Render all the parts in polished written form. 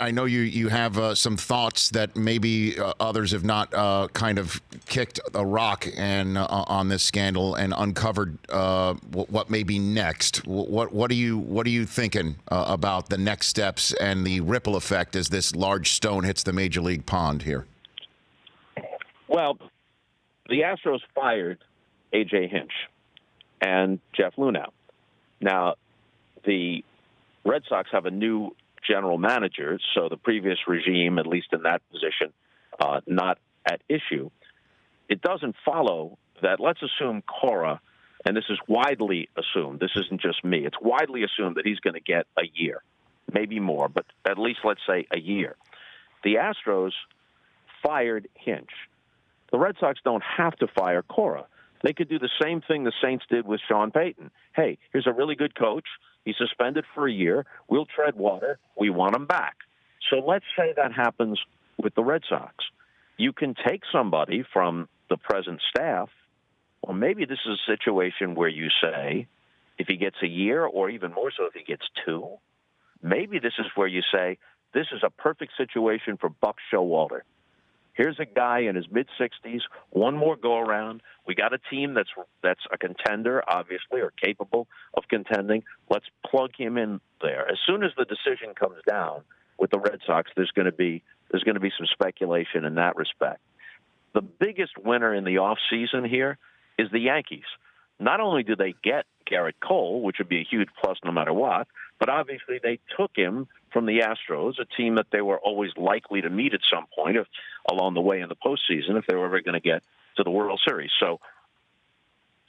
I know you have some thoughts that maybe others have not kind of kicked a rock and on this scandal and uncovered what may be next. What are you thinking about the next steps and the ripple effect as this large stone hits the major league pond here? Well, the Astros fired A.J. Hinch and Jeff Luhnow. Now, the Red Sox have a new general manager, so the previous regime, at least in that position, not at issue. It doesn't follow that, let's assume Cora, and this is widely assumed, this isn't just me, it's widely assumed that he's going to get a year, maybe more, but at least let's say a year. The Astros fired Hinch. The Red Sox don't have to fire Cora. They could do the same thing the Saints did with Sean Payton. Hey, here's a really good coach. He's suspended for a year. We'll tread water. We want him back. So let's say that happens with the Red Sox. You can take somebody from the present staff, or maybe this is a situation where you say, if he gets a year, or even more so if he gets two, maybe this is where you say, this is a perfect situation for Buck Showalter. Here's a guy in his mid-60s, one more go-around. We got a team that's a contender, obviously, or capable of contending. Let's plug him in there. As soon as the decision comes down with the Red Sox, there's going to be some speculation in that respect. The biggest winner in the offseason here is the Yankees. Not only do they get Garrett Cole, which would be a huge plus no matter what, but obviously they took him from the Astros, a team that they were always likely to meet at some point along the way in the postseason if they were ever going to get to the World Series. So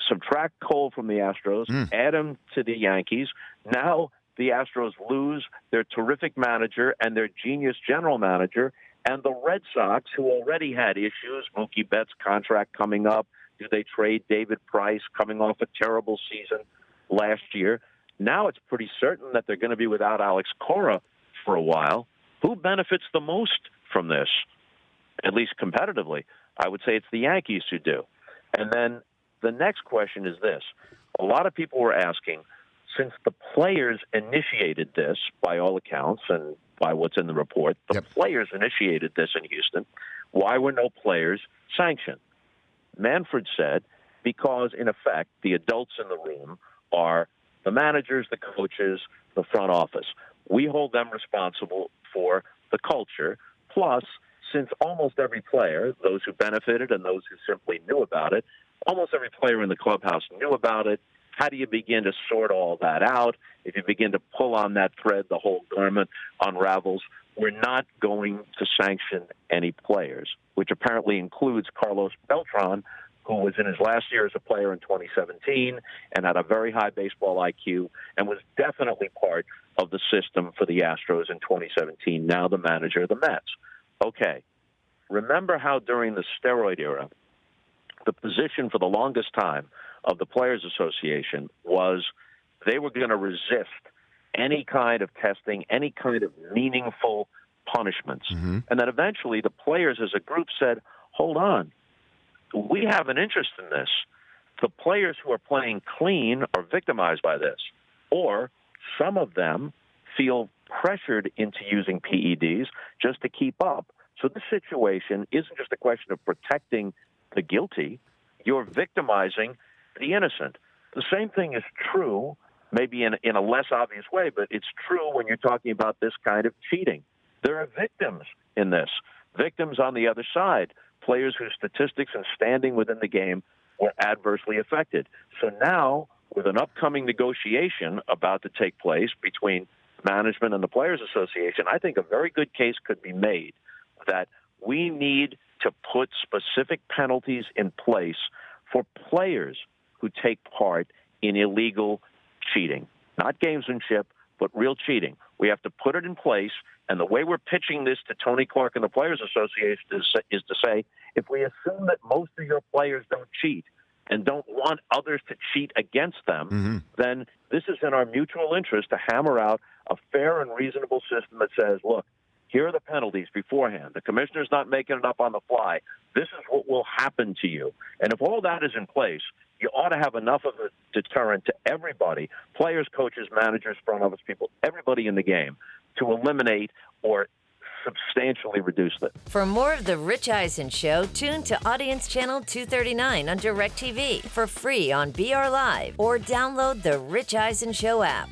subtract Cole from the Astros, add him to the Yankees. Now the Astros lose their terrific manager and their genius general manager, and the Red Sox, who already had issues, Mookie Betts' contract coming up, do they trade David Price coming off a terrible season last year? Now it's pretty certain that they're going to be without Alex Cora for a while. Who benefits the most from this, at least competitively? I would say it's the Yankees who do. And then the next question is this. A lot of people were asking, since the players initiated this, by all accounts, and by what's in the report, the players initiated this in Houston, why were no players sanctioned? Manfred said, because, in effect, the adults in the room are the managers, the coaches, the front office. We hold them responsible for the culture. Plus, since almost every player, those who benefited and those who simply knew about it, almost every player in the clubhouse knew about it. How do you begin to sort all that out? If you begin to pull on that thread, the whole garment unravels. We're not going to sanction any players, which apparently includes Carlos Beltran, who was in his last year as a player in 2017 and had a very high baseball IQ and was definitely part of the system for the Astros in 2017, now the manager of the Mets. Okay, remember how during the steroid era, the position for the longest time of the Players Association was they were going to resist any kind of testing, any kind of meaningful punishments. And then eventually the players as a group said, hold on, we have an interest in this. The players who are playing clean are victimized by this, or some of them feel pressured into using PEDs just to keep up. So this situation isn't just a question of protecting the guilty. You're victimizing the innocent. The same thing is true, maybe in a less obvious way, but it's true when you're talking about this kind of cheating. There are victims in this, victims on the other side, players whose statistics and standing within the game were adversely affected. So now, with an upcoming negotiation about to take place between management and the Players Association, I think a very good case could be made that we need to put specific penalties in place for players who take part in illegal cheating. Not gamesmanship, but real cheating. We have to put it in place, and the way we're pitching this to Tony Clark and the Players Association is to say, if we assume that most of your players don't cheat and don't want others to cheat against them, then this is in our mutual interest to hammer out a fair and reasonable system that says, look, here are the penalties beforehand. The commissioner's not making it up on the fly. This is what will happen to you. And if all that is in place, you ought to have enough of a deterrent to everybody, players, coaches, managers, front office people, everybody in the game, to eliminate or substantially reduced it. For more of The Rich Eisen Show, tune to Audience Channel 239 on DirecTV for free on BR Live or download The Rich Eisen Show app.